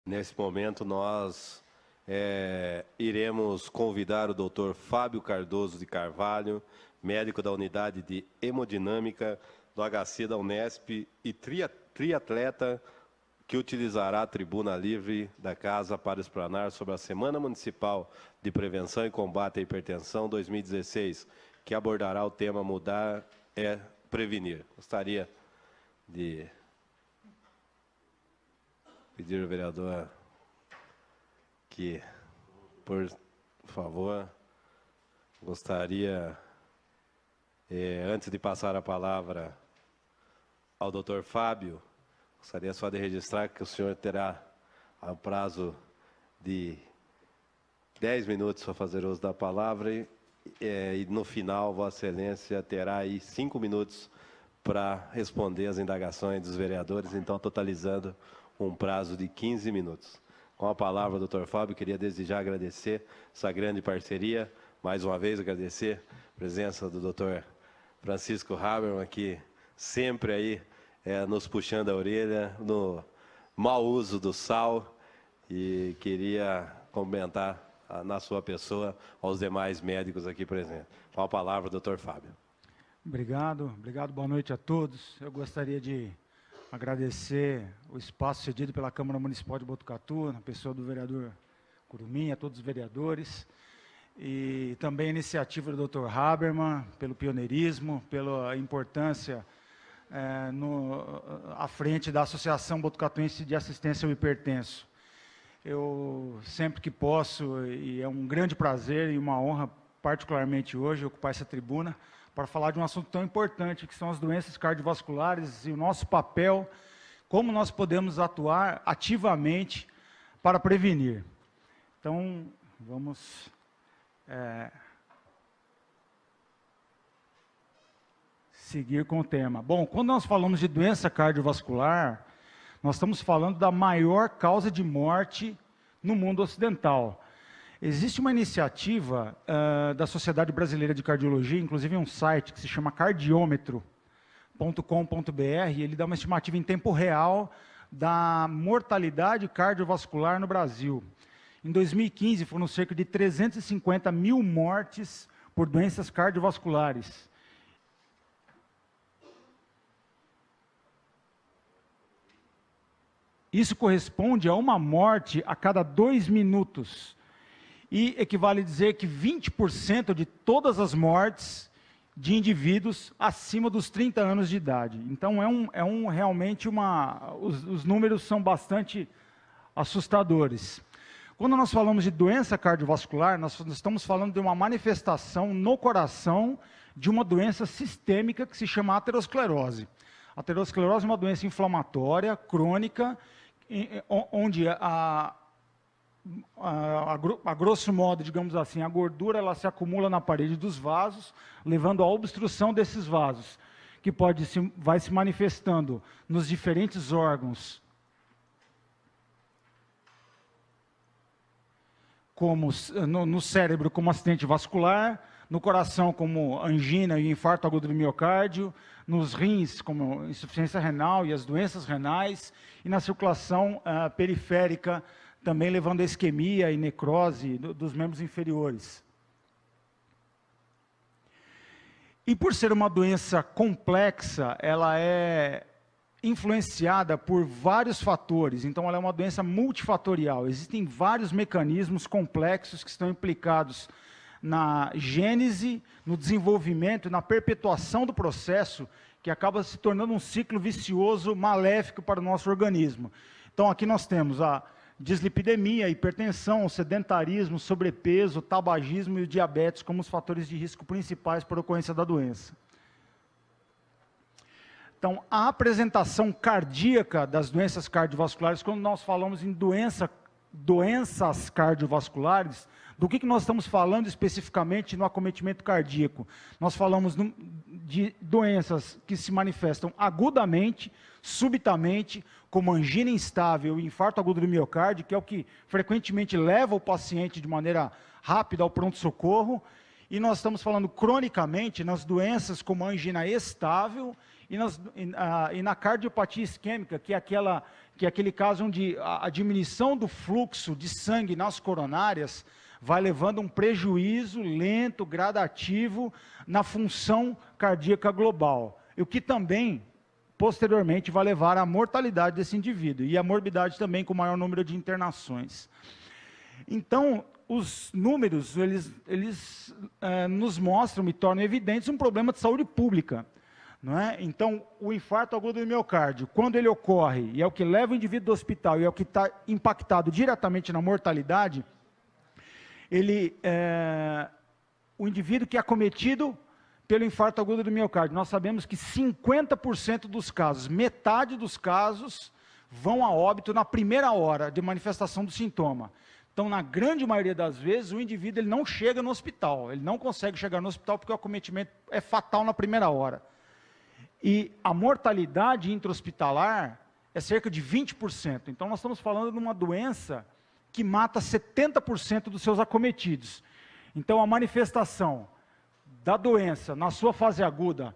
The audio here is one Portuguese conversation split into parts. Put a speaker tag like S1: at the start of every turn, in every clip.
S1: Nesse momento, nós iremos convidar o Dr. Fábio Cardoso de Carvalho, médico da Unidade de Hemodinâmica do HC da Unesp e triatleta, que utilizará a tribuna livre da casa para explanar sobre a Semana Municipal de Prevenção e Combate à Hipertensão 2016, que abordará o tema Mudar é Prevenir. Gostaria de pedir ao vereador que, por favor, gostaria, antes de passar a palavra ao doutor Fábio, gostaria só de registrar que o senhor terá um prazo de 10 minutos para fazer uso da palavra e no final, Vossa Excelência terá aí 5 minutos para responder as indagações dos vereadores, então totalizando um prazo de 15 minutos. Com a palavra, doutor Fábio, queria desde já agradecer essa grande parceria, mais uma vez agradecer a presença do doutor Francisco Habermann, que sempre aí nos puxando a orelha no mau uso do sal, e queria cumprimentar na sua pessoa aos demais médicos aqui presentes. Com a palavra, doutor Fábio.
S2: Obrigado, boa noite a todos. Eu gostaria de agradecer o espaço cedido pela Câmara Municipal de Botucatu, na pessoa do vereador Curumim, a todos os vereadores, e também a iniciativa do Dr. Habermann, pelo pioneirismo, pela importância à frente da Associação Botucatuense de Assistência ao Hipertenso. Eu, sempre que posso, e é um grande prazer e uma honra, particularmente hoje, ocupar essa tribuna, para falar de um assunto tão importante, que são as doenças cardiovasculares e o nosso papel, como nós podemos atuar ativamente para prevenir. Então, vamos seguir com o tema. Bom, quando nós falamos de doença cardiovascular, nós estamos falando da maior causa de morte no mundo ocidental. Existe uma iniciativa da Sociedade Brasileira de Cardiologia, inclusive um site que se chama cardiômetro.com.br, ele dá uma estimativa em tempo real da mortalidade cardiovascular no Brasil. Em 2015, foram cerca de 350 mil mortes por doenças cardiovasculares. Isso corresponde a uma morte a cada 2 minutos. E equivale a dizer que 20% de todas as mortes de indivíduos acima dos 30 anos de idade. Então, realmente os números são bastante assustadores. Quando nós falamos de doença cardiovascular, nós estamos falando de uma manifestação no coração de uma doença sistêmica que se chama aterosclerose. A aterosclerose é uma doença inflamatória, crônica, onde a grosso modo, digamos assim, a gordura ela se acumula na parede dos vasos, levando à obstrução desses vasos, que vai se manifestando nos diferentes órgãos, como no cérebro como acidente vascular, no coração como angina e infarto agudo do miocárdio, nos rins como insuficiência renal e as doenças renais, e na circulação periférica, também levando a isquemia e necrose dos membros inferiores. E por ser uma doença complexa, ela é influenciada por vários fatores, então ela é uma doença multifatorial. Existem vários mecanismos complexos que estão implicados na gênese, no desenvolvimento, na perpetuação do processo, que acaba se tornando um ciclo vicioso maléfico para o nosso organismo. Então aqui nós temos a dislipidemia, hipertensão, o sedentarismo, sobrepeso, tabagismo e o diabetes como os fatores de risco principais para a ocorrência da doença. Então, a apresentação cardíaca das doenças cardiovasculares, quando nós falamos em doenças cardiovasculares, do que nós estamos falando especificamente no acometimento cardíaco? Nós falamos de doenças que se manifestam agudamente, subitamente, como angina instável e infarto agudo do miocárdio, que é o que frequentemente leva o paciente de maneira rápida ao pronto-socorro, e nós estamos falando cronicamente nas doenças como a angina estável e na cardiopatia isquêmica, que é aquele caso onde a diminuição do fluxo de sangue nas coronárias vai levando a um prejuízo lento, gradativo na função cardíaca global, e o que também, posteriormente, vai levar à mortalidade desse indivíduo, e à morbidade também com maior número de internações. Então, os números, eles nos mostram e tornam evidentes um problema de saúde pública, não é? Então, o infarto agudo do miocárdio, quando ele ocorre, e é o que leva o indivíduo do hospital, e é o que está impactado diretamente na mortalidade, o indivíduo que é acometido pelo infarto agudo do miocárdio, nós sabemos que 50% dos casos, metade dos casos, vão a óbito na primeira hora de manifestação do sintoma. Então, na grande maioria das vezes, o indivíduo ele não chega no hospital, ele não consegue chegar no hospital porque o acometimento é fatal na primeira hora. E a mortalidade intra-hospitalar é cerca de 20%. Então, nós estamos falando de uma doença que mata 70% dos seus acometidos. Então, a manifestação da doença na sua fase aguda,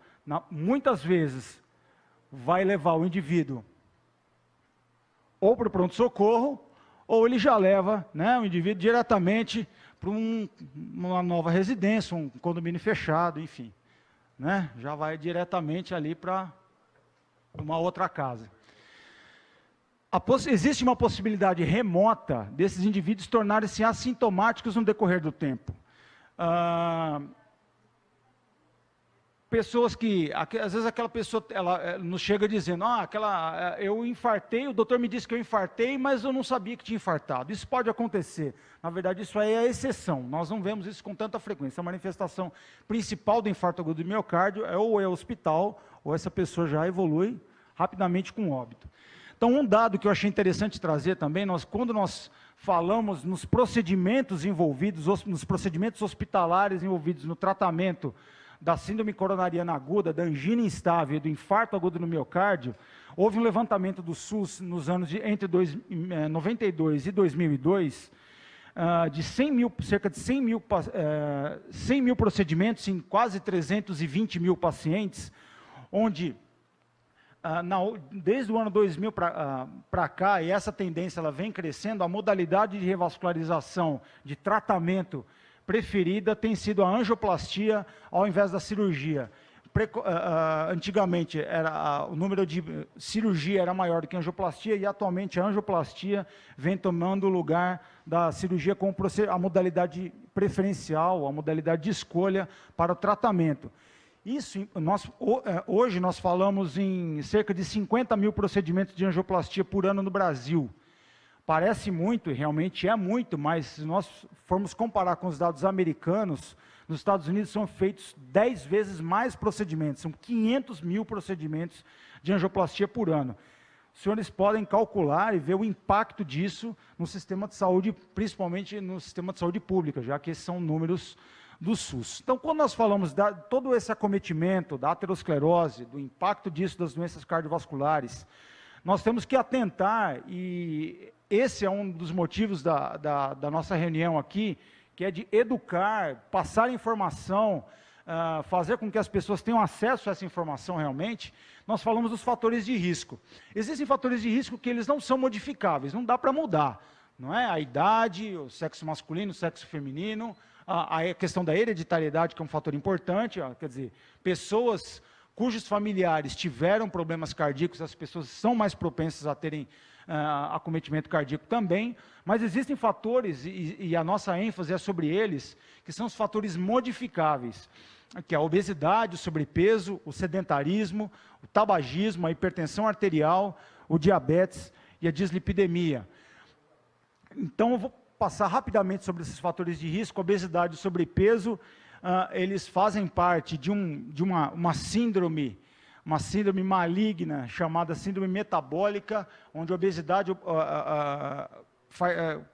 S2: muitas vezes, vai levar o indivíduo ou para o pronto-socorro, ou ele já leva, né, o indivíduo diretamente para uma nova residência, um condomínio fechado, enfim. Né, já vai diretamente ali para uma outra casa. Existe uma possibilidade remota desses indivíduos tornarem-se assintomáticos no decorrer do tempo. Pessoas que, às vezes aquela pessoa, ela nos chega dizendo, eu infartei, o doutor me disse que eu infartei, mas eu não sabia que tinha infartado. Isso pode acontecer. Na verdade, isso aí é a exceção. Nós não vemos isso com tanta frequência. A manifestação principal do infarto agudo do miocárdio ou é hospital, ou essa pessoa já evolui rapidamente com óbito. Então, um dado que eu achei interessante trazer também, quando nós falamos nos procedimentos envolvidos, nos procedimentos hospitalares envolvidos no tratamento da síndrome coronariana aguda, da angina instável e do infarto agudo no miocárdio, houve um levantamento do SUS nos anos entre 92 e 2002, de cerca de 100 mil procedimentos em quase 320 mil pacientes, onde, desde o ano 2000 para cá, e essa tendência ela vem crescendo, a modalidade de revascularização, de tratamento preferida tem sido a angioplastia ao invés da cirurgia. Antigamente, o número de cirurgia era maior do que a angioplastia, e atualmente a angioplastia vem tomando o lugar da cirurgia como a modalidade preferencial, a modalidade de escolha para o tratamento. Hoje nós falamos em cerca de 50 mil procedimentos de angioplastia por ano no Brasil. Parece muito, e realmente é muito, mas se nós formos comparar com os dados americanos, nos Estados Unidos são feitos 10 vezes mais procedimentos, são 500 mil procedimentos de angioplastia por ano. Os senhores podem calcular e ver o impacto disso no sistema de saúde, principalmente no sistema de saúde pública, já que esses são números do SUS. Então, quando nós falamos de todo esse acometimento, da aterosclerose, do impacto disso das doenças cardiovasculares, nós temos que atentar, e esse é um dos motivos da nossa reunião aqui, que é de educar, passar informação, fazer com que as pessoas tenham acesso a essa informação realmente. Nós falamos dos fatores de risco. Existem fatores de risco que eles não são modificáveis, não dá para mudar, não é? A idade, o sexo masculino, o sexo feminino, a questão da hereditariedade, que é um fator importante, quer dizer, pessoas cujos familiares tiveram problemas cardíacos, as pessoas são mais propensas a terem acometimento cardíaco também, mas existem fatores, e a nossa ênfase é sobre eles, que são os fatores modificáveis, que é a obesidade, o sobrepeso, o sedentarismo, o tabagismo, a hipertensão arterial, o diabetes e a dislipidemia. Então, eu vou passar rapidamente sobre esses fatores de risco. Obesidade e sobrepeso, eles fazem parte de uma síndrome maligna, chamada síndrome metabólica, onde a obesidade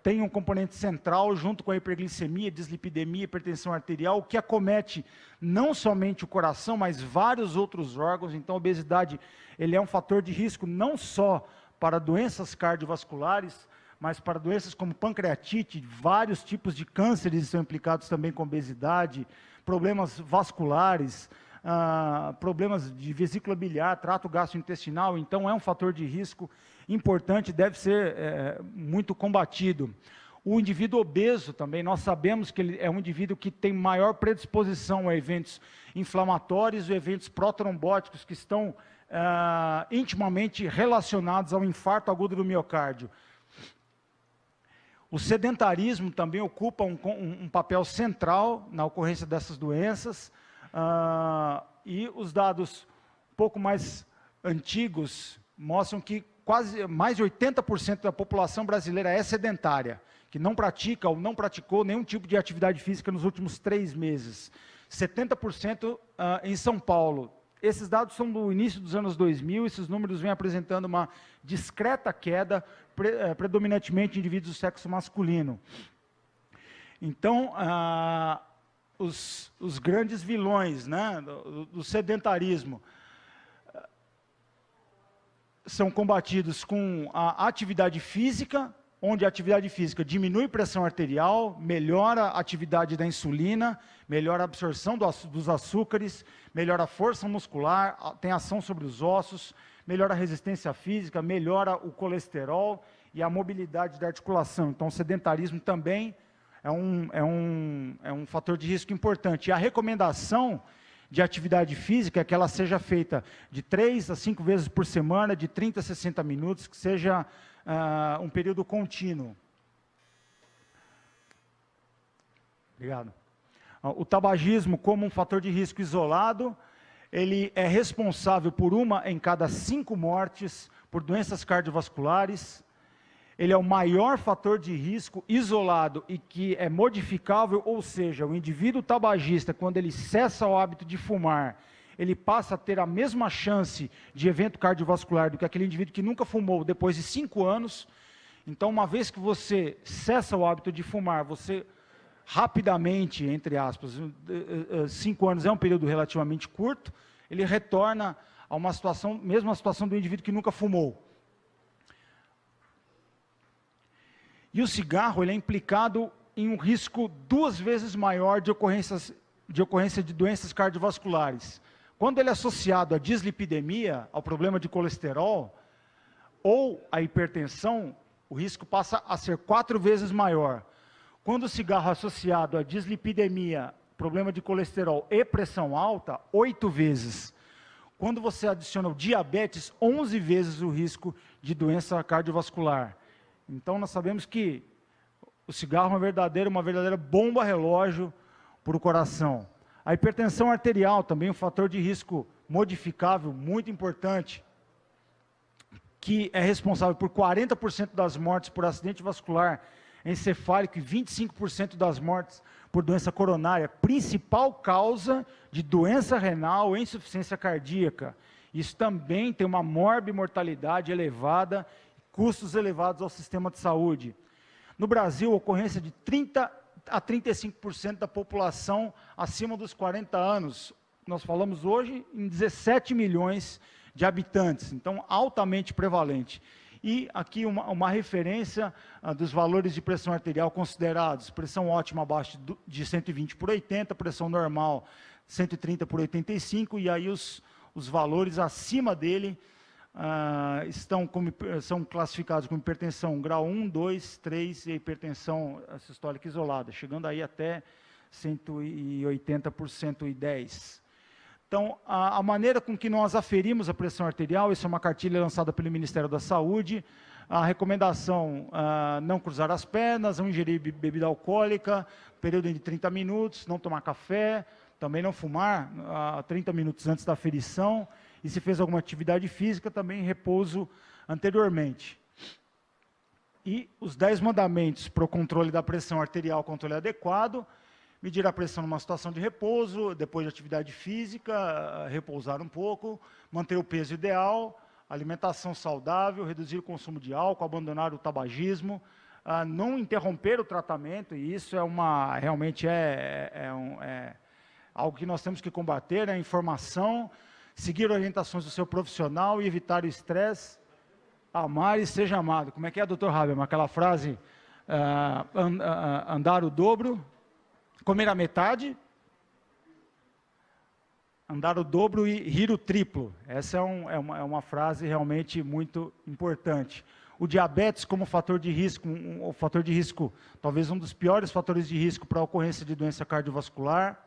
S2: tem um componente central, junto com a hiperglicemia, dislipidemia, hipertensão arterial, que acomete não somente o coração, mas vários outros órgãos. Então, a obesidade ele é um fator de risco não só para doenças cardiovasculares, mas para doenças como pancreatite, vários tipos de cânceres estão implicados também com obesidade, problemas vasculares, problemas de vesícula biliar, trato gastrointestinal, então é um fator de risco importante, deve ser muito combatido. O indivíduo obeso também, nós sabemos que ele é um indivíduo que tem maior predisposição a eventos inflamatórios e eventos protrombóticos que estão intimamente relacionados ao infarto agudo do miocárdio. O sedentarismo também ocupa um papel central na ocorrência dessas doenças, e os dados um pouco mais antigos mostram que quase mais de 80% da população brasileira é sedentária, que não pratica ou não praticou nenhum tipo de atividade física nos últimos 3 meses. 70% em São Paulo. Esses dados são do início dos anos 2000, esses números vêm apresentando uma discreta queda, predominantemente em indivíduos do sexo masculino. Então, os grandes vilões, né, do sedentarismo são combatidos com a atividade física, onde a atividade física diminui pressão arterial, melhora a atividade da insulina, melhora a absorção dos açúcares, melhora a força muscular, tem ação sobre os ossos, melhora a resistência física, melhora o colesterol e a mobilidade da articulação. Então, o sedentarismo também é um fator de risco importante. E a recomendação de atividade física é que ela seja feita de 3 a 5 vezes por semana, de 30 a 60 minutos, que seja um período contínuo. Obrigado. O tabagismo, como um fator de risco isolado, ele é responsável por 1 em cada 5 mortes por doenças cardiovasculares. Ele é o maior fator de risco isolado e que é modificável, ou seja, o indivíduo tabagista, quando ele cessa o hábito de fumar, ele passa a ter a mesma chance de evento cardiovascular do que aquele indivíduo que nunca fumou depois de 5 anos. Então, uma vez que você cessa o hábito de fumar, você rapidamente, entre aspas, 5 anos é um período relativamente curto, ele retorna a uma situação, mesma situação do indivíduo que nunca fumou. E o cigarro, ele é implicado em um risco 2 vezes maior de ocorrência de doenças cardiovasculares. Quando ele é associado à dislipidemia, ao problema de colesterol, ou à hipertensão, o risco passa a ser 4 vezes maior. Quando o cigarro é associado à dislipidemia, problema de colesterol e pressão alta, 8 vezes. Quando você adiciona o diabetes, 11 vezes o risco de doença cardiovascular. Então, nós sabemos que o cigarro é uma verdadeira bomba relógio para o coração. A hipertensão arterial também é um fator de risco modificável muito importante, que é responsável por 40% das mortes por acidente vascular encefálico e 25% das mortes por doença coronária, principal causa de doença renal e insuficiência cardíaca. Isso também tem uma morbimortalidade elevada, custos elevados ao sistema de saúde. No Brasil, a ocorrência de 30 a 35% da população acima dos 40 anos. Nós falamos hoje em 17 milhões de habitantes, então altamente prevalente. E aqui uma referência dos valores de pressão arterial considerados: pressão ótima abaixo de 120 por 80, pressão normal 130 por 85, e aí os valores acima dele são classificados como hipertensão grau 1, 2, 3 e hipertensão sistólica isolada, chegando aí até 180 por 110. Então, a maneira com que nós aferimos a pressão arterial, isso é uma cartilha lançada pelo Ministério da Saúde, a recomendação, não cruzar as pernas, não ingerir bebida alcoólica, período de 30 minutos, não tomar café, também não fumar 30 minutos antes da aferição, e se fez alguma atividade física, também repouso anteriormente. E os 10 mandamentos para o controle da pressão arterial, controle adequado: medir a pressão numa situação de repouso, depois de atividade física, repousar um pouco, manter o peso ideal, alimentação saudável, reduzir o consumo de álcool, abandonar o tabagismo, não interromper o tratamento, e isso realmente é algo que nós temos que combater, a informação, seguir orientações do seu profissional e evitar o estresse. Amar e seja amado. Como é que é, doutor Habermas? Aquela frase, andar o dobro, comer a metade, andar o dobro e rir o triplo. Essa é uma frase realmente muito importante. O diabetes como fator de risco, fator de risco, talvez um dos piores fatores de risco para a ocorrência de doença cardiovascular.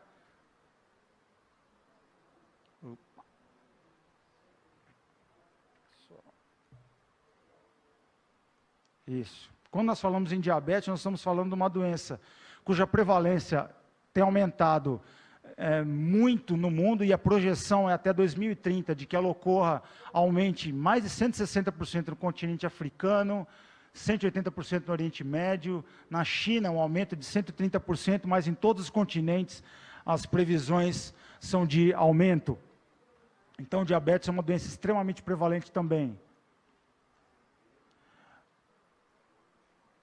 S2: Isso. Quando nós falamos em diabetes, nós estamos falando de uma doença cuja prevalência tem aumentado muito no mundo, e a projeção é até 2030 de que ela aumente mais de 160% no continente africano, 180% no Oriente Médio, na China um aumento de 130%, mas em todos os continentes as previsões são de aumento. Então, o diabetes é uma doença extremamente prevalente também.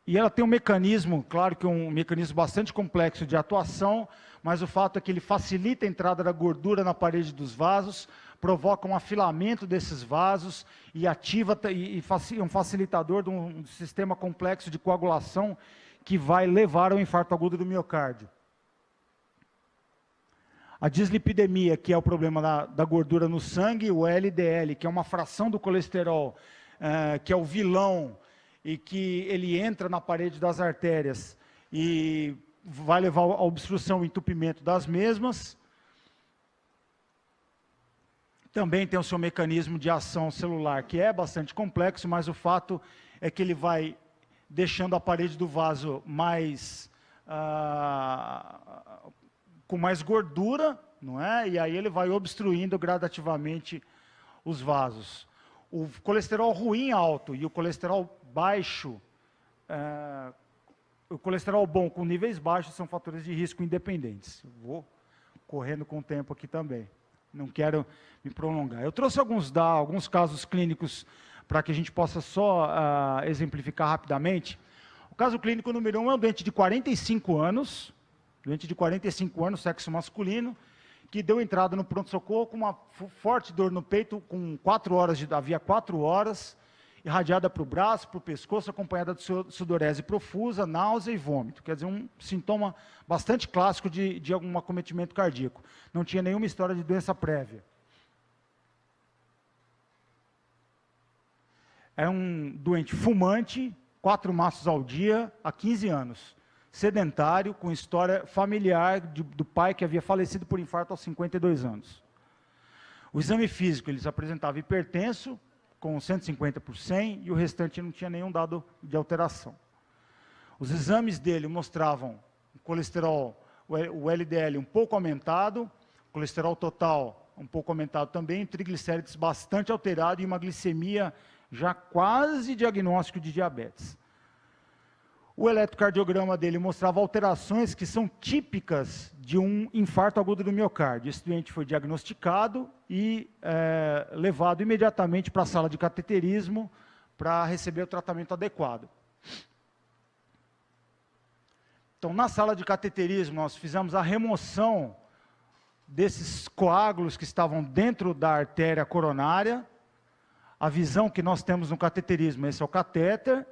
S2: E ela tem um mecanismo, claro que um mecanismo bastante complexo de atuação, mas o fato é que ele facilita a entrada da gordura na parede dos vasos, provoca um afilamento desses vasos e ativa um facilitador de um sistema complexo de coagulação que vai levar ao infarto agudo do miocárdio. A dislipidemia, que é o problema da gordura no sangue, o LDL, que é uma fração do colesterol, que é o vilão, e que ele entra na parede das artérias e vai levar à obstrução e entupimento das mesmas. Também tem o seu mecanismo de ação celular, que é bastante complexo, mas o fato é que ele vai deixando a parede do vaso com mais gordura, não é? E aí ele vai obstruindo gradativamente os vasos. O colesterol ruim alto e o colesterol baixo, o colesterol bom com níveis baixos são fatores de risco independentes. Vou correndo com o tempo aqui também, não quero me prolongar. Eu trouxe alguns casos clínicos para que a gente possa só exemplificar rapidamente. O caso clínico número 1 é um doente de 45 anos, sexo masculino, que deu entrada no pronto-socorro com uma forte dor no peito, havia 4 horas, irradiada para o braço, para o pescoço, acompanhada de sudorese profusa, náusea e vômito. Quer dizer, um sintoma bastante clássico de algum acometimento cardíaco. Não tinha nenhuma história de doença prévia. É um doente fumante, 4 maços ao dia, há 15 anos. Sedentário, com história familiar do pai que havia falecido por infarto aos 52 anos. O exame físico, eles apresentavam hipertenso, com 150 por 100, e o restante não tinha nenhum dado de alteração. Os exames dele mostravam o colesterol, o LDL um pouco aumentado, o colesterol total um pouco aumentado também, triglicérides bastante alterado e uma glicemia já quase diagnóstico de diabetes. O eletrocardiograma dele mostrava alterações que são típicas de um infarto agudo do miocárdio. Esse doente foi diagnosticado e levado imediatamente para a sala de cateterismo para receber o tratamento adequado. Então, na sala de cateterismo, nós fizemos a remoção desses coágulos que estavam dentro da artéria coronária. A visão que nós temos no cateterismo, esse é o catéter,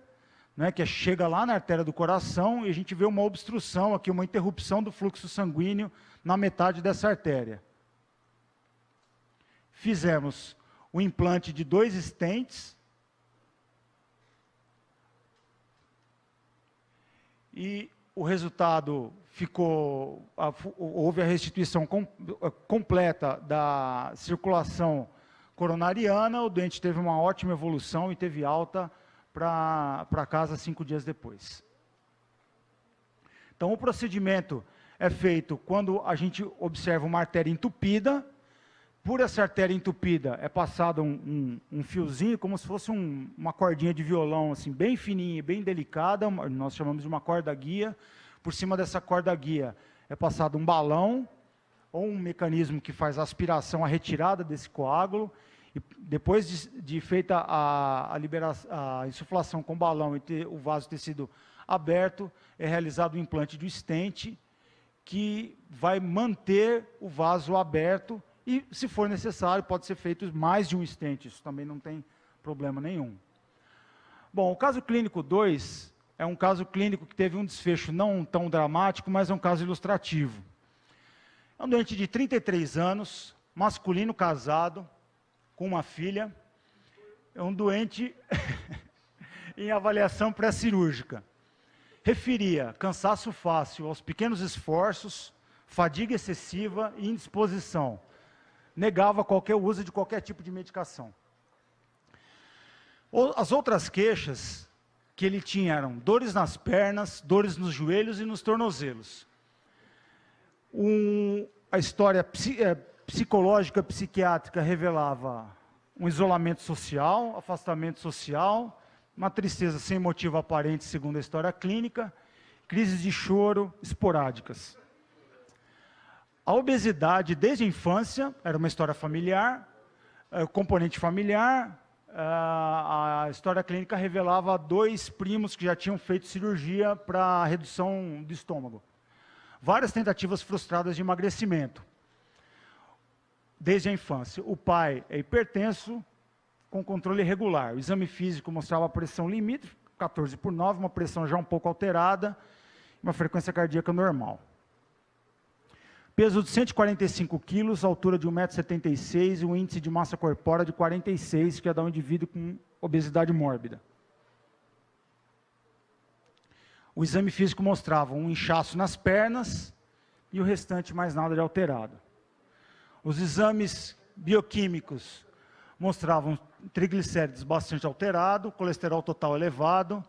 S2: né, que chega lá na artéria do coração, e a gente vê uma obstrução aqui, uma interrupção do fluxo sanguíneo na metade dessa artéria. Fizemos o implante de 2 stents, e o resultado houve a restituição completa da circulação coronariana, o doente teve uma ótima evolução e teve alta para casa 5 dias depois. Então, o procedimento é feito quando a gente observa uma artéria entupida. Por essa artéria entupida é passado um fiozinho, como se fosse uma cordinha de violão, assim, bem fininha, bem delicada, nós chamamos de uma corda guia. Por cima dessa corda guia é passado um balão, ou um mecanismo que faz a aspiração, a retirada desse coágulo. E depois de feita a insuflação com o balão e o vaso ter sido aberto, é realizado o implante do stent, que vai manter o vaso aberto, e, se for necessário, pode ser feito mais de um stent, isso também não tem problema nenhum. Bom, o caso clínico 2 é um caso clínico que teve um desfecho não tão dramático, mas é um caso ilustrativo. É um doente de 33 anos, masculino, casado, com uma filha. É um doente em avaliação pré-cirúrgica. Referia cansaço fácil aos pequenos esforços, fadiga excessiva e indisposição. Negava qualquer uso de qualquer tipo de medicação. As outras queixas que ele tinha eram dores nas pernas, dores nos joelhos e nos tornozelos. A história psicológica, psiquiátrica revelava um isolamento social, afastamento social, uma tristeza sem motivo aparente, segundo a história clínica, crises de choro esporádicas. A obesidade desde a infância, era uma história familiar, componente familiar. A história clínica revelava 2 primos que já tinham feito cirurgia para redução do estômago. Várias tentativas frustradas de emagrecimento, desde a infância. O pai é hipertenso, com controle irregular. O exame físico mostrava a pressão limite, 14/9, uma pressão já um pouco alterada, uma frequência cardíaca normal. Peso de 145 quilos, altura de 1,76 m e um índice de massa corpórea de 46, que é de um indivíduo com obesidade mórbida. O exame físico mostrava um inchaço nas pernas e o restante mais nada de alterado. Os exames bioquímicos mostravam triglicérides bastante alterado, colesterol total elevado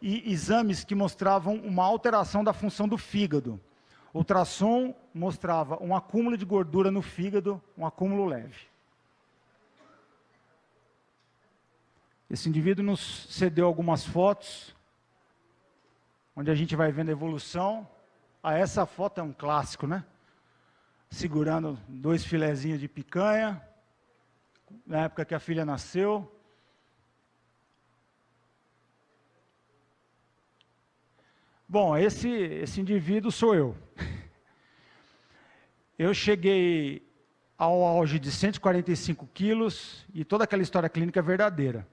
S2: e exames que mostravam uma alteração da função do fígado. O ultrassom mostrava um acúmulo de gordura no fígado, um acúmulo leve. Esse indivíduo nos cedeu algumas fotos, onde a gente vai vendo a evolução. Essa foto é um clássico, né? Segurando 2 filezinhos de picanha, na época que a filha nasceu. Bom, esse indivíduo sou eu. Eu cheguei ao auge de 145 quilos e toda aquela história clínica é verdadeira.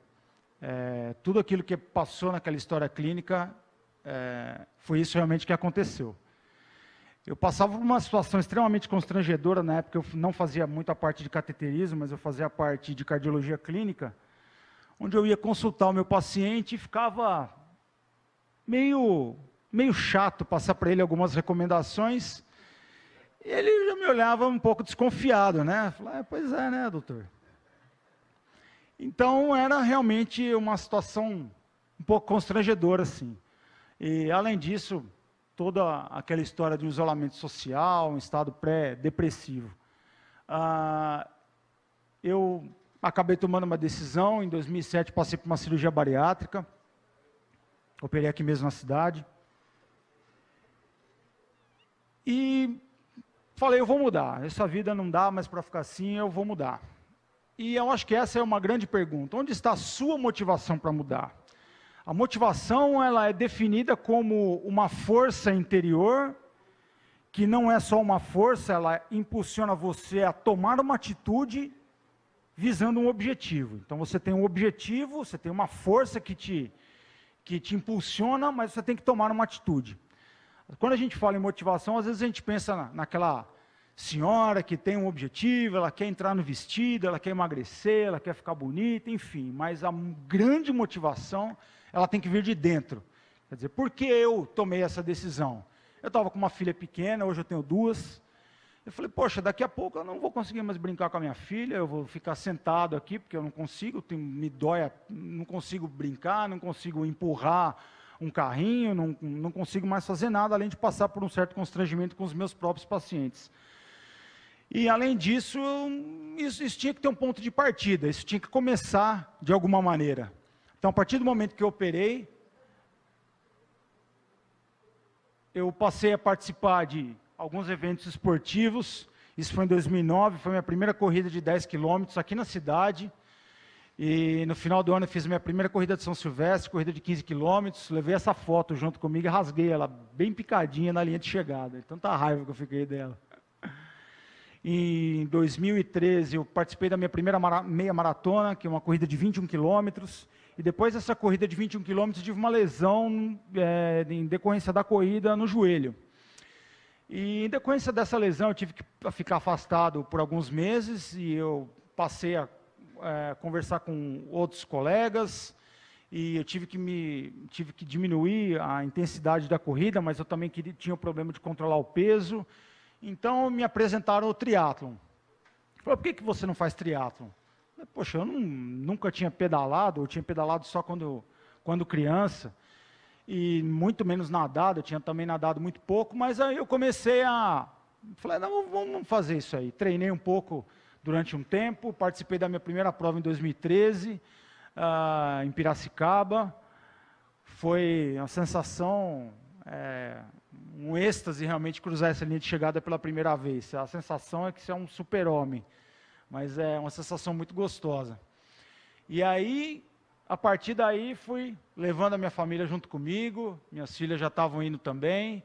S2: Tudo aquilo que passou naquela história clínica foi isso realmente que aconteceu. Eu passava por uma situação extremamente constrangedora, na época eu não fazia muito a parte de cateterismo, mas eu fazia a parte de cardiologia clínica, onde eu ia consultar o meu paciente e ficava meio chato passar para ele algumas recomendações. Ele já me olhava um pouco desconfiado, né? Falei, pois é, né, doutor? Então, era realmente uma situação um pouco constrangedora, assim. E, além disso, toda aquela história de um isolamento social, um estado pré-depressivo. Eu acabei tomando uma decisão, em 2007 passei por uma cirurgia bariátrica, operei aqui mesmo na cidade, e falei, eu vou mudar, essa vida não dá mais para ficar assim, eu vou mudar. E eu acho que essa é uma grande pergunta, onde está a sua motivação para mudar? A motivação, ela é definida como uma força interior, que não é só uma força, ela impulsiona você a tomar uma atitude visando um objetivo. Então você tem um objetivo, você tem uma força que te impulsiona, mas você tem que tomar uma atitude. Quando a gente fala em motivação, às vezes a gente pensa naquela senhora que tem um objetivo, ela quer entrar no vestido, ela quer emagrecer, ela quer ficar bonita, enfim. Mas a grande motivação, ela tem que vir de dentro. Quer dizer, por que eu tomei essa decisão? Eu estava com uma filha pequena, hoje eu tenho 2. Eu falei, poxa, daqui a pouco eu não vou conseguir mais brincar com a minha filha, eu vou ficar sentado aqui, porque eu não consigo, me dói, não consigo brincar, não consigo empurrar um carrinho, não consigo mais fazer nada, além de passar por um certo constrangimento com os meus próprios pacientes. E, além disso, isso tinha que ter um ponto de partida, isso tinha que começar de alguma maneira. Então, a partir do momento que eu operei, eu passei a participar de alguns eventos esportivos. Isso foi em 2009, foi minha primeira corrida de 10 quilômetros aqui na cidade. E no final do ano eu fiz minha primeira corrida de São Silvestre, corrida de 15 quilômetros. Levei essa foto junto comigo e rasguei ela bem picadinha na linha de chegada. Tanta raiva que eu fiquei dela. Em 2013 eu participei da minha primeira meia maratona, que é uma corrida de 21 quilômetros. e depois dessa corrida de 21 quilômetros, tive uma lesão em decorrência da corrida no joelho. E em decorrência dessa lesão, eu tive que ficar afastado por alguns meses, e eu passei a conversar com outros colegas, e eu tive que diminuir a intensidade da corrida, mas eu também tinha o problema de controlar o peso. Então, me apresentaram o triatlon. Falaram, por que você não faz triatlon? Poxa, eu nunca tinha pedalado, eu tinha pedalado só quando criança, e muito menos nadado, eu tinha também nadado muito pouco, mas aí eu comecei falei, não, vamos fazer isso aí. Treinei um pouco durante um tempo, participei da minha primeira prova em 2013, em Piracicaba. Foi uma sensação, um êxtase realmente cruzar essa linha de chegada pela primeira vez. A sensação é que você é um super-homem, mas é uma sensação muito gostosa. E aí, a partir daí, fui levando a minha família junto comigo, minhas filhas já estavam indo também.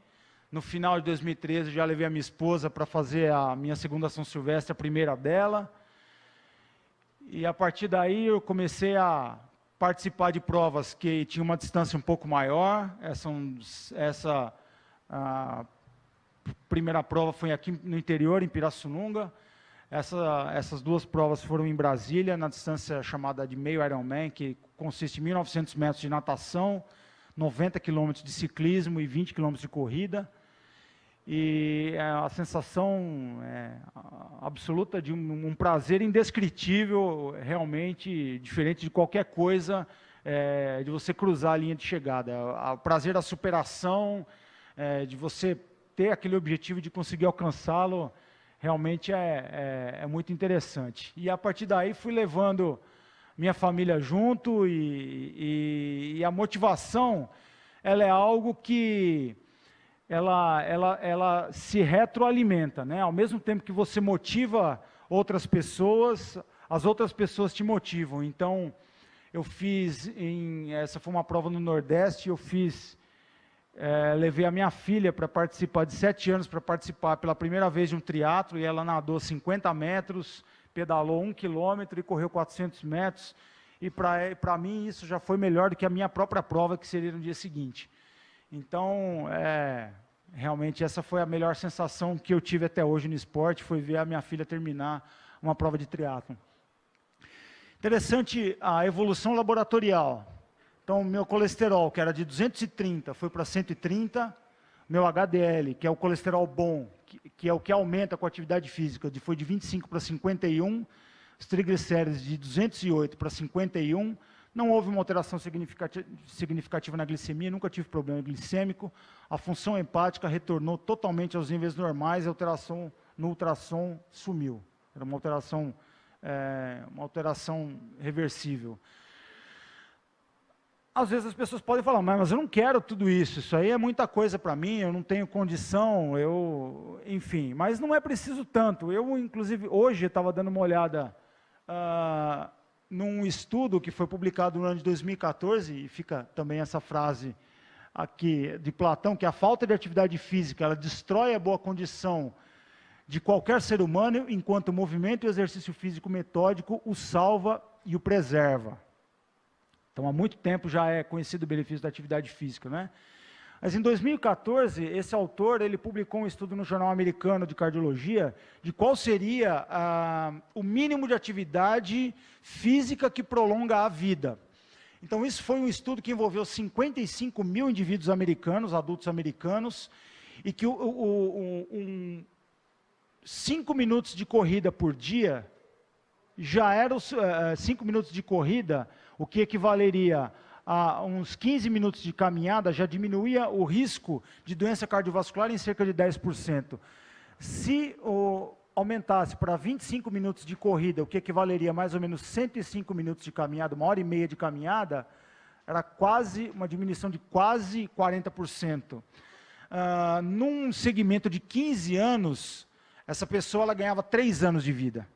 S2: No final de 2013, já levei a minha esposa para fazer a minha segunda São Silvestre, a primeira dela. E a partir daí, eu comecei a participar de provas que tinham uma distância um pouco maior. Essa primeira prova foi aqui no interior, em Pirassununga. Essas duas provas foram em Brasília, na distância chamada de meio Ironman, que consiste em 1.900 metros de natação, 90 quilômetros de ciclismo e 20 quilômetros de corrida. E a sensação absoluta de um prazer indescritível, realmente diferente de qualquer coisa, de você cruzar a linha de chegada. O prazer da superação, de você ter aquele objetivo de conseguir alcançá-lo, realmente é muito interessante. E a partir daí fui levando minha família junto, e a motivação, ela é algo que ela se retroalimenta, né? Ao mesmo tempo que você motiva outras pessoas, as outras pessoas te motivam. Então, eu essa foi uma prova no Nordeste, levei a minha filha para participar, de 7 anos, para participar pela primeira vez de um triatlo, e ela nadou 50 metros, pedalou 1 quilômetro e correu 400 metros, e para mim isso já foi melhor do que a minha própria prova, que seria no dia seguinte. Então, realmente essa foi a melhor sensação que eu tive até hoje no esporte, foi ver a minha filha terminar uma prova de triatlon. Interessante a evolução laboratorial. Então, meu colesterol, que era de 230, foi para 130. Meu HDL, que é o colesterol bom, que é o que aumenta com a atividade física, foi de 25 para 51. Os triglicéridos de 208 para 51. Não houve uma alteração significativa na glicemia, nunca tive problema glicêmico. A função hepática retornou totalmente aos níveis normais, a alteração no ultrassom sumiu. Era uma alteração reversível. Às vezes as pessoas podem falar, mas eu não quero tudo isso aí é muita coisa para mim, eu não tenho condição, enfim, mas não é preciso tanto. Eu, inclusive, hoje estava dando uma olhada num estudo que foi publicado no ano de 2014, e fica também essa frase aqui de Platão, que a falta de atividade física, ela destrói a boa condição de qualquer ser humano, enquanto o movimento e o exercício físico metódico o salva e o preserva. Então, há muito tempo já é conhecido o benefício da atividade física, né? Mas em 2014, esse autor, ele publicou um estudo no Jornal Americano de Cardiologia, de qual seria o mínimo de atividade física que prolonga a vida. Então, isso foi um estudo que envolveu 55 mil indivíduos americanos, adultos americanos, e que 5 minutos de corrida por dia, já eram 5 minutos de corrida, o que equivaleria a uns 15 minutos de caminhada, já diminuía o risco de doença cardiovascular em cerca de 10%. Se aumentasse para 25 minutos de corrida, o que equivaleria a mais ou menos 105 minutos de caminhada, 1h30 de caminhada, era uma diminuição de quase 40%. Num segmento de 15 anos, essa pessoa ela ganhava 3 anos de vida.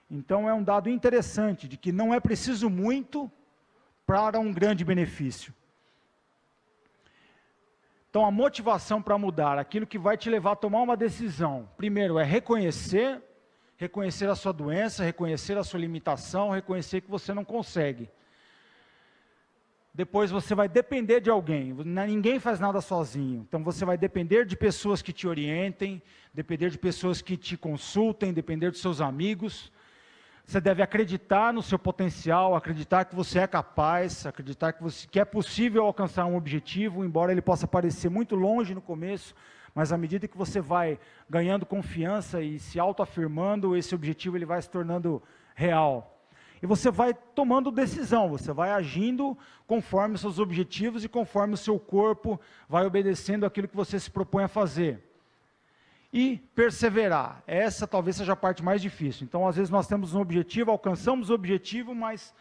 S2: Então, é um dado interessante, de que não é preciso muito para um grande benefício. Então, a motivação para mudar, aquilo que vai te levar a tomar uma decisão, primeiro é reconhecer a sua doença, reconhecer a sua limitação, reconhecer que você não consegue. depois você vai depender de alguém. Ninguém faz nada sozinho. Então você vai depender de pessoas que te orientem, depender de pessoas que te consultem, depender dos seus amigos. Você deve acreditar no seu potencial, acreditar que você é capaz, acreditar que é possível alcançar um objetivo, embora ele possa parecer muito longe no começo, mas à medida que você vai ganhando confiança e se autoafirmando, esse objetivo ele vai se tornando real. E você vai tomando decisão, você vai agindo conforme os seus objetivos e conforme o seu corpo vai obedecendo aquilo que você se propõe a fazer. E perseverar, essa talvez seja a parte mais difícil. Então, às vezes nós temos um objetivo, alcançamos o objetivo, mas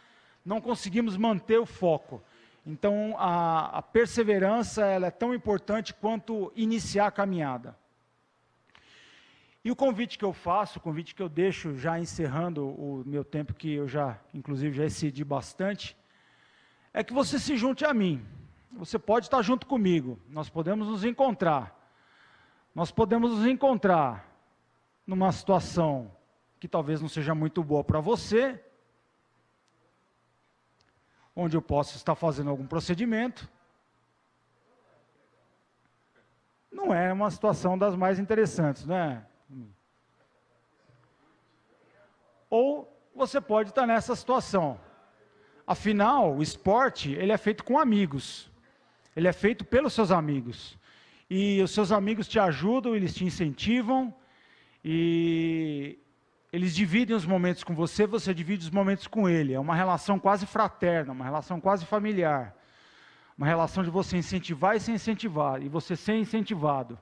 S2: não conseguimos manter o foco. Então, a perseverança ela é tão importante quanto iniciar a caminhada. E o convite que eu faço, o convite que eu deixo, já encerrando o meu tempo, que eu já, inclusive, já excedi bastante, é que você se junte a mim. Você pode estar junto comigo, nós podemos nos encontrar. Nós podemos nos encontrar numa situação que talvez não seja muito boa para você, onde eu posso estar fazendo algum procedimento. Não é uma situação das mais interessantes, não é? Ou você pode estar nessa situação. Afinal, o esporte, ele é feito com amigos. Ele é feito pelos seus amigos. E os seus amigos te ajudam, eles te incentivam, e eles dividem os momentos com você, você divide os momentos com ele. É uma relação quase fraterna, uma relação quase familiar. Uma relação de você incentivar e ser incentivado, e você ser incentivado.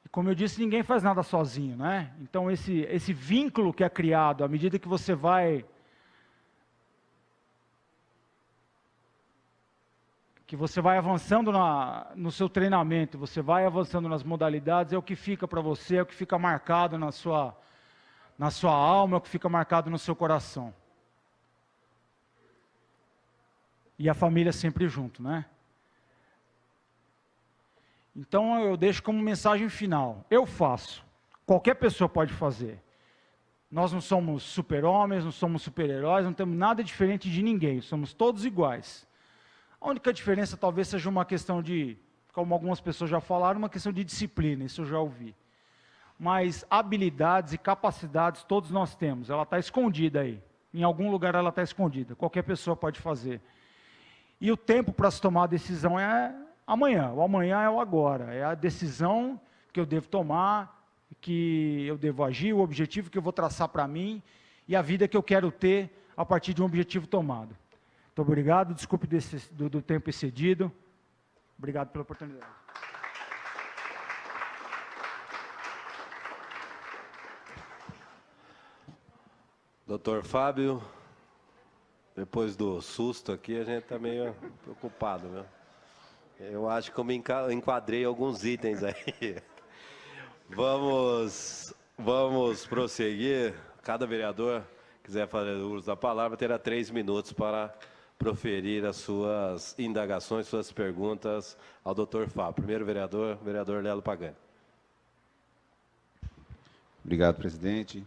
S2: E como eu disse, ninguém faz nada sozinho, né? Então esse vínculo que é criado, à medida que você vai avançando no seu treinamento, você vai avançando nas modalidades, é o que fica para você, é o que fica marcado na sua alma, é o que fica marcado no seu coração. E a família sempre junto, né? Então eu deixo como mensagem final, eu faço, qualquer pessoa pode fazer. Nós não somos super-homens, não somos super-heróis, não temos nada diferente de ninguém, somos todos iguais. A única diferença talvez seja uma questão de, como algumas pessoas já falaram, uma questão de disciplina, isso eu já ouvi. Mas habilidades e capacidades todos nós temos, ela está escondida aí. Em algum lugar ela está escondida, qualquer pessoa pode fazer. E o tempo para se tomar a decisão é amanhã, o amanhã é o agora, é a decisão que eu devo tomar, que eu devo agir, o objetivo que eu vou traçar para mim e a vida que eu quero ter a partir de um objetivo tomado. Muito obrigado, desculpe do tempo excedido. Obrigado pela oportunidade.
S1: Doutor Fábio, depois do susto aqui, a gente está meio preocupado, viu? Eu acho que eu me enquadrei alguns itens aí. Vamos prosseguir. Cada vereador quiser fazer uso da palavra terá 3 minutos para proferir as suas indagações, suas perguntas ao doutor Fábio. Primeiro vereador Lelo Pagani.
S3: Obrigado, presidente.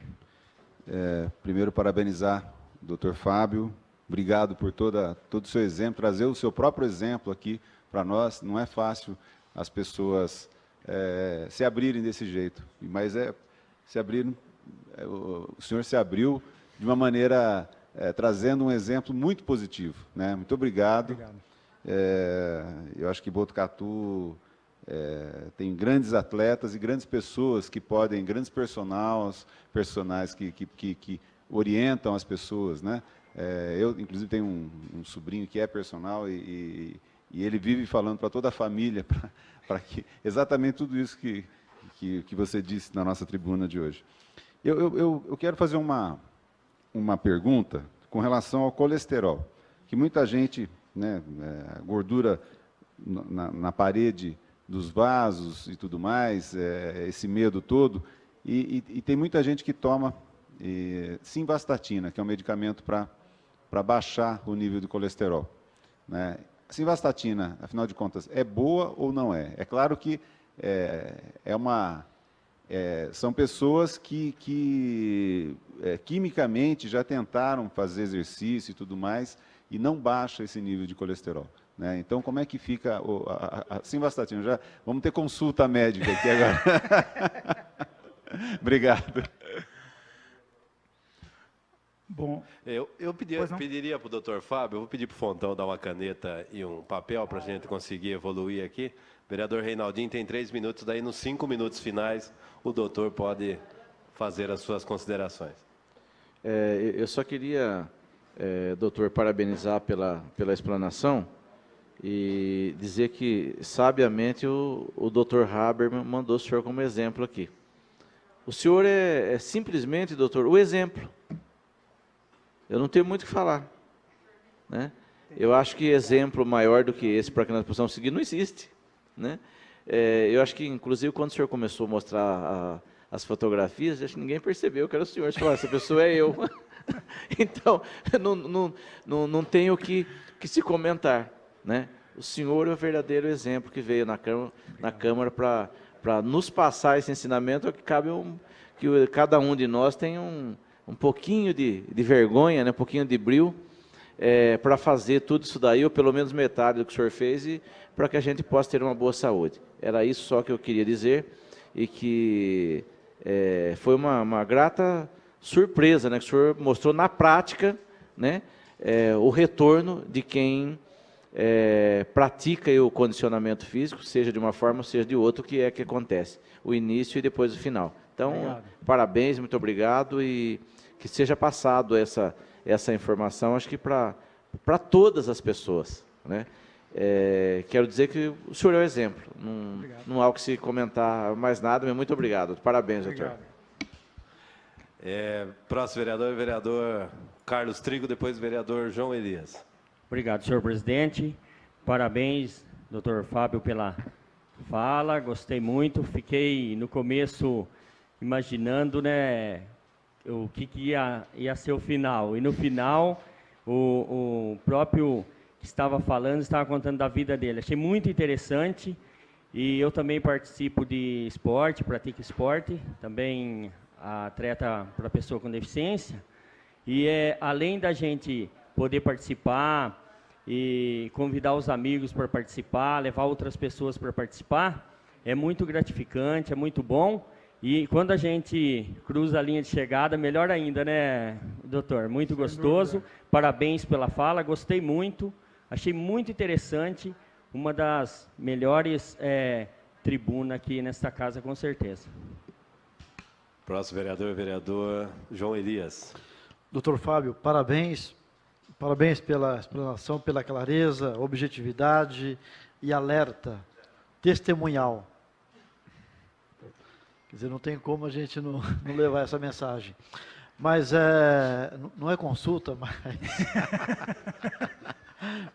S3: Primeiro, parabenizar o doutor Fábio. Obrigado por todo o seu exemplo, trazer o seu próprio exemplo aqui para nós. Não é fácil as pessoas se abrirem desse jeito, mas se abriram, o senhor se abriu de uma maneira... trazendo um exemplo muito positivo, né? Muito obrigado.
S2: Obrigado.
S3: Eu acho que Botucatu tem grandes atletas e grandes pessoas que podem, grandes personagens que orientam as pessoas, né? Eu, inclusive, tenho um sobrinho que é personal e ele vive falando para toda a família para que exatamente tudo isso que você disse na nossa tribuna de hoje. Eu quero fazer uma pergunta com relação ao colesterol, que muita gente, né, gordura na parede dos vasos e tudo mais, esse medo todo, e tem muita gente que toma simvastatina, que é um medicamento para baixar o nível de colesterol, né? Simvastatina, afinal de contas, é boa ou não é? É claro que são pessoas que quimicamente já tentaram fazer exercício e tudo mais, e não baixa esse nível de colesterol. Né? Então, como é que fica a simvastatina? Já vamos ter consulta médica aqui agora. Obrigado.
S2: Bom,
S1: Eu pediria para o doutor Fábio, eu vou pedir para o Fontão dar uma caneta e um papel para a gente conseguir evoluir aqui. O vereador Reinaldinho tem 3 minutos, daí nos 5 minutos finais o doutor pode fazer as suas considerações.
S4: Eu só queria, doutor, parabenizar pela explanação e dizer que, sabiamente, o doutor Haberman mandou o senhor como exemplo aqui. O senhor é simplesmente, doutor, o exemplo. Eu não tenho muito o que falar. Né? Eu acho que exemplo maior do que esse para que nós possamos seguir não existe. Né? Eu acho que, inclusive, quando o senhor começou a mostrar as fotografias, acho que ninguém percebeu que era o senhor. Você falou, essa pessoa é eu. Então, não tem o que se comentar. Né? O senhor é o verdadeiro exemplo que veio na Câmara para nos passar esse ensinamento, que cabe que cada um de nós tenha um pouquinho de vergonha, né? Um pouquinho de brio, para fazer tudo isso daí, ou pelo menos metade do que o senhor fez, e para que a gente possa ter uma boa saúde. Era isso só que eu queria dizer, e que foi uma grata surpresa, né? Que o senhor mostrou na prática, né? O retorno de quem pratica o condicionamento físico, seja de uma forma, seja de outra, o que acontece, o início e depois o final. Então, obrigado. Parabéns, muito obrigado, e que seja passado essa informação, acho que para todas as pessoas. Né? Quero dizer que o senhor é o exemplo, não há o que se comentar mais nada, mas muito obrigado. Parabéns, doutor.
S1: Próximo vereador, vereador Carlos Trigo, depois vereador João Elias.
S5: Obrigado, senhor presidente. Parabéns, doutor Fábio, pela fala. Gostei muito. Fiquei, no começo, imaginando, né, o que ia ser o final. E no final, o próprio que estava falando, estava contando da vida dele. Achei muito interessante. E eu também participo de esporte, pratico esporte. Também atleta para pessoa com deficiência. E além da gente poder participar e convidar os amigos para participar, levar outras pessoas para participar, é muito gratificante, é muito bom. E quando a gente cruza a linha de chegada, melhor ainda, né, doutor? Muito gostoso. Parabéns pela fala, gostei muito, achei muito interessante, uma das melhores tribunas aqui nesta casa, com certeza.
S1: Próximo vereador, vereador João Elias.
S6: Doutor Fábio, parabéns. Parabéns pela explanação, pela clareza, objetividade e alerta testemunhal. Quer dizer, não tem como a gente não levar essa mensagem. Mas não é consulta, mas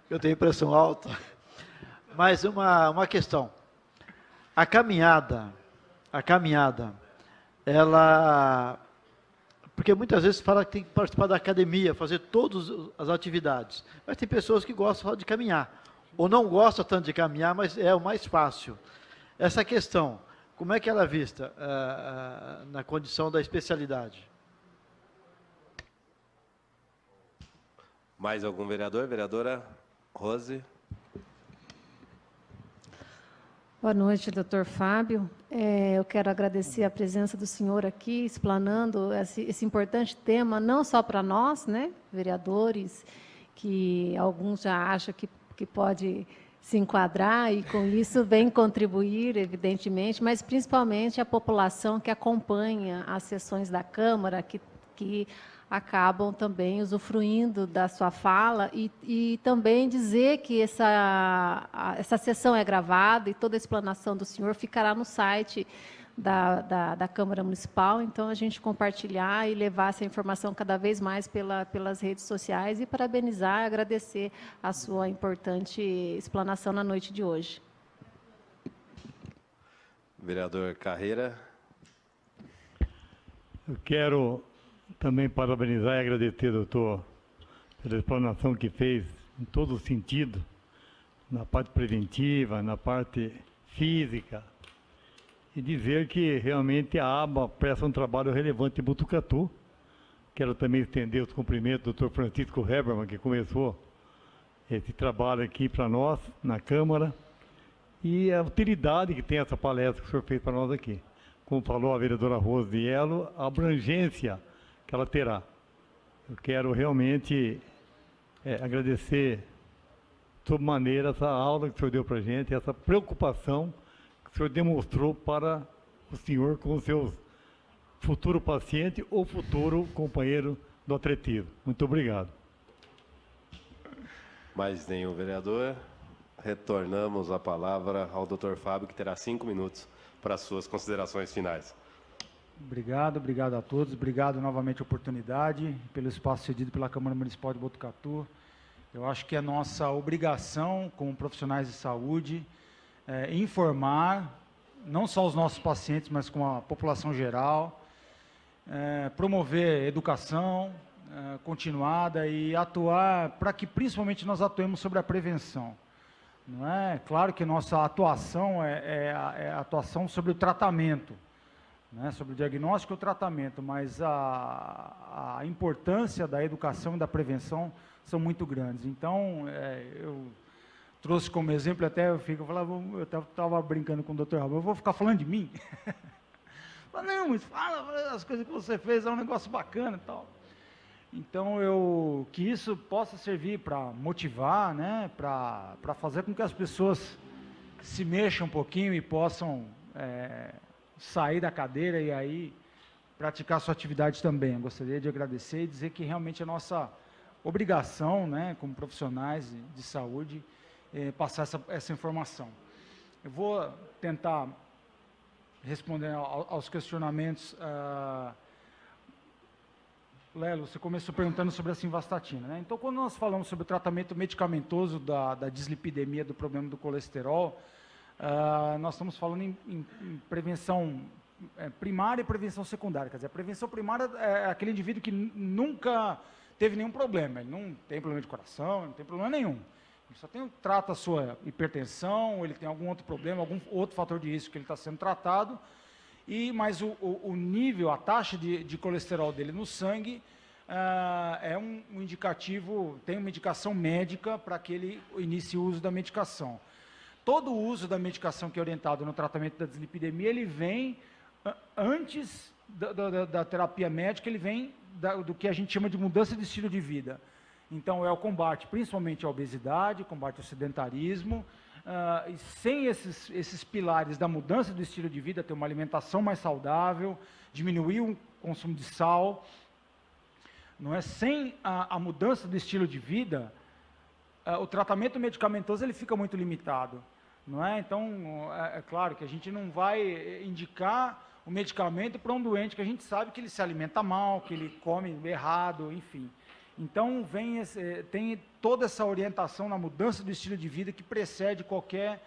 S6: eu tenho pressão alta. Mas uma questão. A caminhada, ela... Porque muitas vezes fala que tem que participar da academia, fazer todas as atividades. Mas tem pessoas que gostam só de caminhar. Ou não gostam tanto de caminhar, mas é o mais fácil. Essa questão, como é que ela é vista na condição da especialidade?
S1: Mais algum vereador? Vereadora Rose.
S7: Boa noite, doutor Fábio. Eu quero agradecer a presença do senhor aqui, explanando esse importante tema, não só para nós, né, vereadores, que alguns já acham que pode se enquadrar e, com isso, vem contribuir, evidentemente, mas principalmente a população que acompanha as sessões da Câmara, que acabam também usufruindo da sua fala e também dizer que essa sessão é gravada e toda a explanação do senhor ficará no site da Câmara Municipal, então a gente compartilhar e levar essa informação cada vez mais pelas redes sociais e parabenizar e agradecer a sua importante explanação na noite de hoje.
S1: Vereador Carreira.
S8: Eu quero também parabenizar e agradecer, doutor, pela explanação que fez em todo o sentido, na parte preventiva, na parte física, e dizer que realmente a ABA presta um trabalho relevante em Botucatu, Quero também estender os cumprimentos do Dr. Francisco Hebermann, que começou esse trabalho aqui para nós, na Câmara, e a utilidade que tem essa palestra que o senhor fez para nós aqui. Como falou a vereadora Rose de Elo, a abrangência que ela terá. Eu quero realmente agradecer, sobremaneira, essa aula que o senhor deu para a gente, essa preocupação que o senhor demonstrou para o senhor com os seus futuro paciente ou futuro companheiro do atletismo. Muito obrigado.
S1: Mais nenhum vereador. Retornamos a palavra ao Dr. Fábio, que terá 5 minutos para as suas considerações finais.
S2: Obrigado a todos. Obrigado novamente a oportunidade, pelo espaço cedido pela Câmara Municipal de Botucatu. Eu acho que é nossa obrigação, como profissionais de saúde, informar, não só os nossos pacientes, mas com a população geral, promover educação continuada e atuar para que principalmente nós atuemos sobre a prevenção. Não é? Claro que nossa atuação é a atuação sobre o tratamento, né? Sobre o diagnóstico e o tratamento, mas a importância da educação e da prevenção são muito grandes. Então, eu trouxe como exemplo, até eu estava brincando com o Dr. Raul, eu vou ficar falando de mim? Não, mas fala as coisas que você fez, é um negócio bacana e tal. Então, que isso possa servir para motivar, né, para fazer com que as pessoas se mexam um pouquinho e possam sair da cadeira e aí praticar sua atividade também. Eu gostaria de agradecer e dizer que realmente é nossa obrigação, né, como profissionais de saúde, passar essa informação. Eu vou tentar responder aos questionamentos. Lelo, você começou perguntando sobre a simvastatina, né? Então, quando nós falamos sobre o tratamento medicamentoso da dislipidemia, do problema do colesterol, nós estamos falando em prevenção primária e prevenção secundária. Quer dizer, a prevenção primária é aquele indivíduo que nunca teve nenhum problema, ele não tem problema de coração, não tem problema nenhum. Ele só trata a sua hipertensão, ele tem algum outro problema, algum outro fator de risco que ele está sendo tratado, mas o nível, a taxa de colesterol dele no sangue é um indicativo, tem uma indicação médica para que ele inicie o uso da medicação. Todo o uso da medicação que é orientado no tratamento da dislipidemia, ele vem antes da terapia médica, ele vem do que a gente chama de mudança de estilo de vida. Então, é o combate principalmente à obesidade, combate ao sedentarismo, e sem esses pilares da mudança do estilo de vida, ter uma alimentação mais saudável, diminuir o consumo de sal, não é? Sem a mudança do estilo de vida, o tratamento medicamentoso ele fica muito limitado, não é? Então, é claro que a gente não vai indicar o medicamento para um doente que a gente sabe que ele se alimenta mal, que ele come errado, enfim. Então, tem toda essa orientação na mudança do estilo de vida que precede qualquer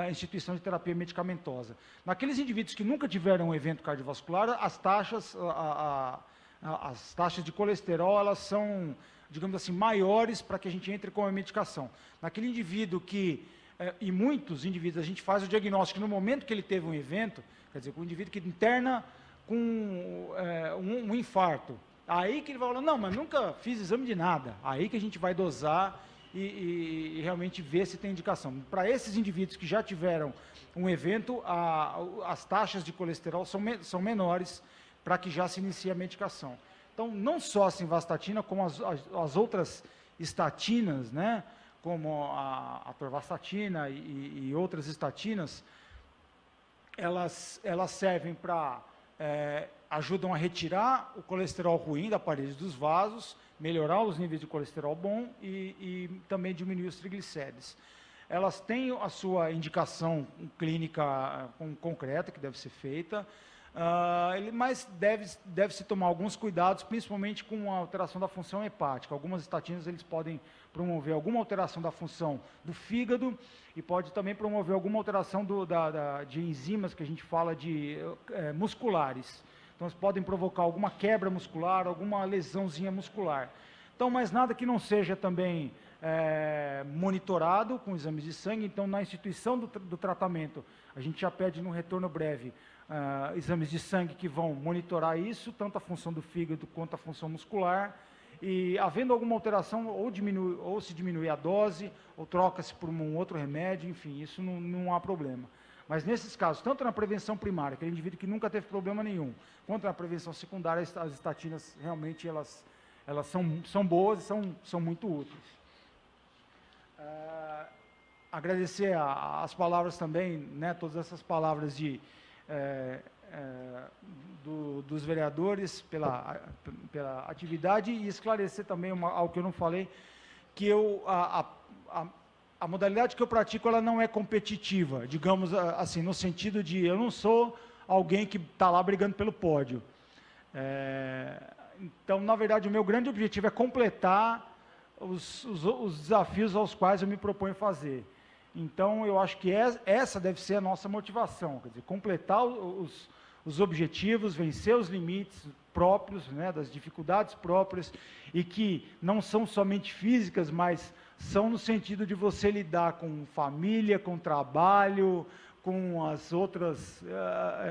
S2: instituição de terapia medicamentosa. Naqueles indivíduos que nunca tiveram um evento cardiovascular, as taxas de colesterol, elas são, digamos assim, maiores para que a gente entre com a medicação. Naquele indivíduo e muitos indivíduos, a gente faz o diagnóstico no momento que ele teve um evento, quer dizer, com um indivíduo que interna com um infarto. Aí que ele vai falar, não, mas nunca fiz exame de nada. Aí que a gente vai dosar e realmente ver se tem indicação. Para esses indivíduos que já tiveram um evento, as taxas de colesterol são menores para que já se inicie a medicação. Então, não só a simvastatina, como as outras estatinas, né, como a atorvastatina e outras estatinas, elas servem para... ajudam a retirar o colesterol ruim da parede dos vasos, melhorar os níveis de colesterol bom e também diminuir os triglicérides. Elas têm a sua indicação clínica concreta, que deve ser feita, mas deve-se tomar alguns cuidados, principalmente com a alteração da função hepática. Algumas estatinas eles podem promover alguma alteração da função do fígado e pode também promover alguma alteração de enzimas que a gente fala de musculares. Então, eles podem provocar alguma quebra muscular, alguma lesãozinha muscular. Então, mas nada que não seja também monitorado com exames de sangue. Então, na instituição do tratamento, a gente já pede no retorno breve exames de sangue que vão monitorar isso, tanto a função do fígado quanto a função muscular, e havendo alguma alteração, ou se diminui a dose, ou troca-se por um outro remédio, enfim, isso não há problema. Mas nesses casos, tanto na prevenção primária, aquele indivíduo que nunca teve problema nenhum, quanto na prevenção secundária, as estatinas realmente elas são boas e são muito úteis. Agradecer as palavras também, né, todas essas palavras dos vereadores pela atividade, e esclarecer também algo que eu não falei, que a modalidade que eu pratico ela não é competitiva, digamos assim, no sentido de eu não sou alguém que está lá brigando pelo pódio. Então, na verdade, o meu grande objetivo é completar os desafios aos quais eu me proponho fazer. Então, eu acho que essa deve ser a nossa motivação, quer dizer, completar os objetivos, vencer os limites próprios, né, das dificuldades próprias, e que não são somente físicas, mas são no sentido de você lidar com família, com trabalho, com as outras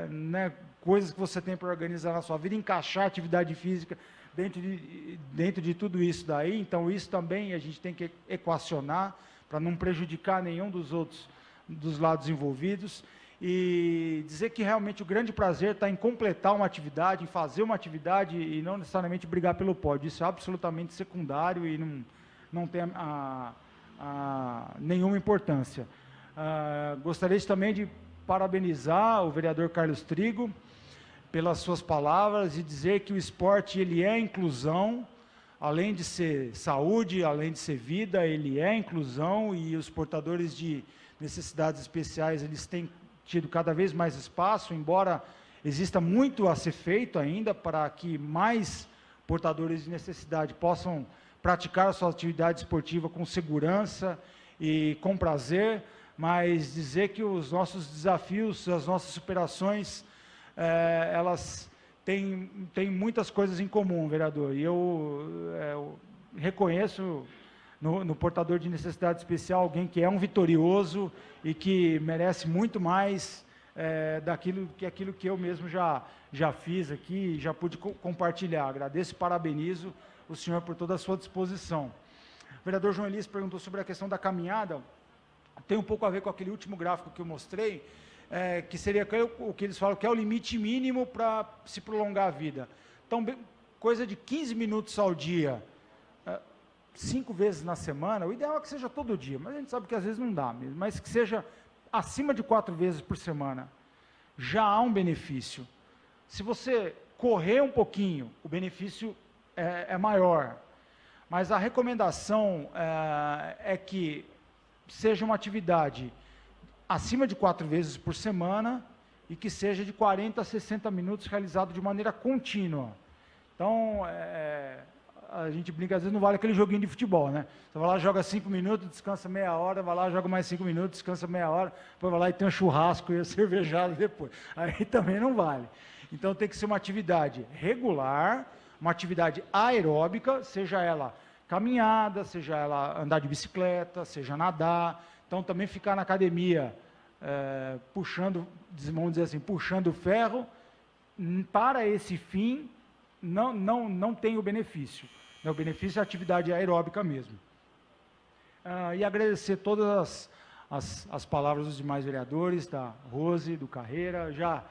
S2: né, coisas que você tem para organizar na sua vida, encaixar a atividade física dentro de tudo isso daí. Então, isso também a gente tem que equacionar para não prejudicar nenhum dos lados envolvidos, e dizer que realmente o grande prazer está em completar uma atividade, em fazer uma atividade e não necessariamente brigar pelo pódio. Isso é absolutamente secundário e não tem nenhuma importância. Gostaria também de parabenizar o vereador Carlos Trigo pelas suas palavras e dizer que o esporte ele é inclusão, além de ser saúde, além de ser vida, ele é inclusão, e os portadores de necessidades especiais eles têm tido cada vez mais espaço, embora exista muito a ser feito ainda para que mais portadores de necessidade possam praticar a sua atividade esportiva com segurança e com prazer, mas dizer que os nossos desafios, as nossas superações, elas têm muitas coisas em comum, vereador, e eu reconheço no portador de necessidade especial alguém que é um vitorioso e que merece muito mais daquilo que eu mesmo já fiz aqui e já pude compartilhar. Agradeço e parabenizo o senhor por toda a sua disposição. O vereador João Elias perguntou sobre a questão da caminhada, tem um pouco a ver com aquele último gráfico que eu mostrei, que seria o que eles falam que é o limite mínimo para se prolongar a vida. Então, coisa de 15 minutos ao dia, 5 vezes na semana, o ideal é que seja todo dia, mas a gente sabe que às vezes não dá mesmo, mas que seja acima de 4 vezes por semana, já há um benefício. Se você correr um pouquinho, o benefício é maior, mas a recomendação é que seja uma atividade acima de 4 vezes por semana e que seja de 40 a 60 minutos realizado de maneira contínua. Então, a gente brinca, às vezes não vale aquele joguinho de futebol, né? Você vai lá, joga 5 minutos, descansa meia hora, vai lá, joga mais 5 minutos, descansa meia hora, depois vai lá e tem um churrasco e a cervejada depois. Aí também não vale. Então tem que ser uma atividade regular, uma atividade aeróbica, seja ela caminhada, seja ela andar de bicicleta, seja nadar. Então também ficar na academia puxando, vamos dizer assim, puxando o ferro, para esse fim, não tem o benefício. O benefício é a atividade aeróbica mesmo. E agradecer todas as palavras dos demais vereadores, da Rose, do Carreira. Já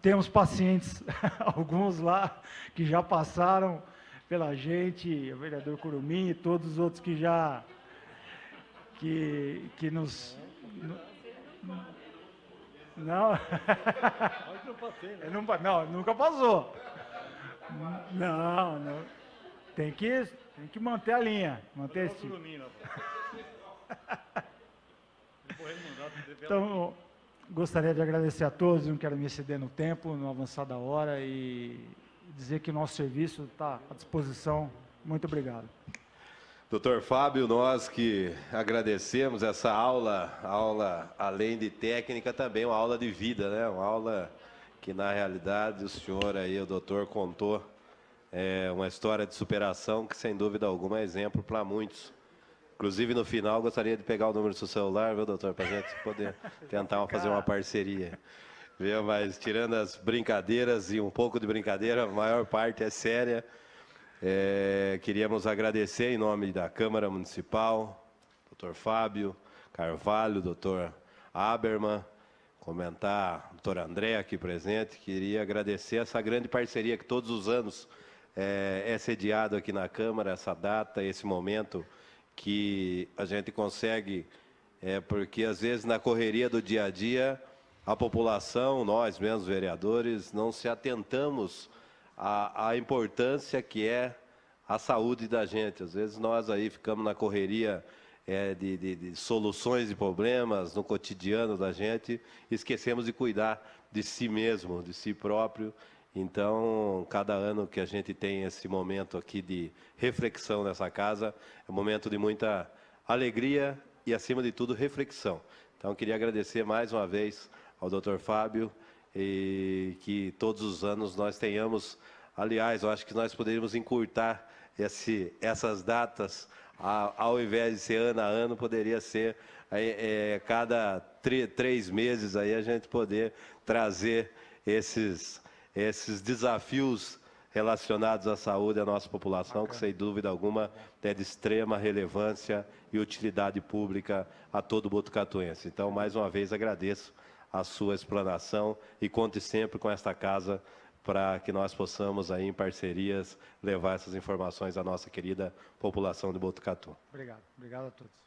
S2: temos pacientes, alguns lá, que já passaram pela gente, o vereador Curumim e todos os outros que nos... Não, não, nunca passou. Não. Tem que manter a linha, manter esse tipo. Então, gostaria de agradecer a todos, não quero me exceder no tempo, no avançar da hora, e dizer que o nosso serviço está à disposição. Muito obrigado.
S1: Doutor Fábio, nós que agradecemos essa aula além de técnica, também uma aula de vida, né? Uma aula que, na realidade, o senhor aí, o doutor, contou uma história de superação que, sem dúvida alguma, é exemplo para muitos. Inclusive, no final, gostaria de pegar o número do seu celular, viu, doutor, para a gente poder tentar fazer uma parceria. Viu? Mas tirando as brincadeiras e um pouco de brincadeira, a maior parte é séria. Queríamos agradecer em nome da Câmara Municipal, doutor Fábio Carvalho, doutor Habermann, comentar, doutor André aqui presente, queria agradecer essa grande parceria que todos os anos é sediado aqui na Câmara, essa data, esse momento que a gente consegue, porque às vezes na correria do dia a dia, a população, nós mesmos vereadores, não se atentamos à importância que é a saúde da gente. Às vezes nós aí ficamos na correria de soluções de problemas no cotidiano da gente, esquecemos de cuidar de si mesmo, de si próprio. Então, cada ano que a gente tem esse momento aqui de reflexão nessa casa, é um momento de muita alegria e, acima de tudo, reflexão. Então, queria agradecer mais uma vez ao Dr. Fábio e que todos os anos nós tenhamos, aliás, eu acho que nós poderíamos encurtar essas datas, ao invés de ser ano a ano, poderia ser cada 3 meses aí a gente poder trazer esses desafios relacionados à saúde da nossa população, que sem dúvida alguma é de extrema relevância e utilidade pública a todo botucatuense. Então, mais uma vez, agradeço a sua explanação e conte sempre com esta casa para que nós possamos, aí, em parcerias, levar essas informações à nossa querida população de Botucatu.
S2: Obrigado. Obrigado a todos.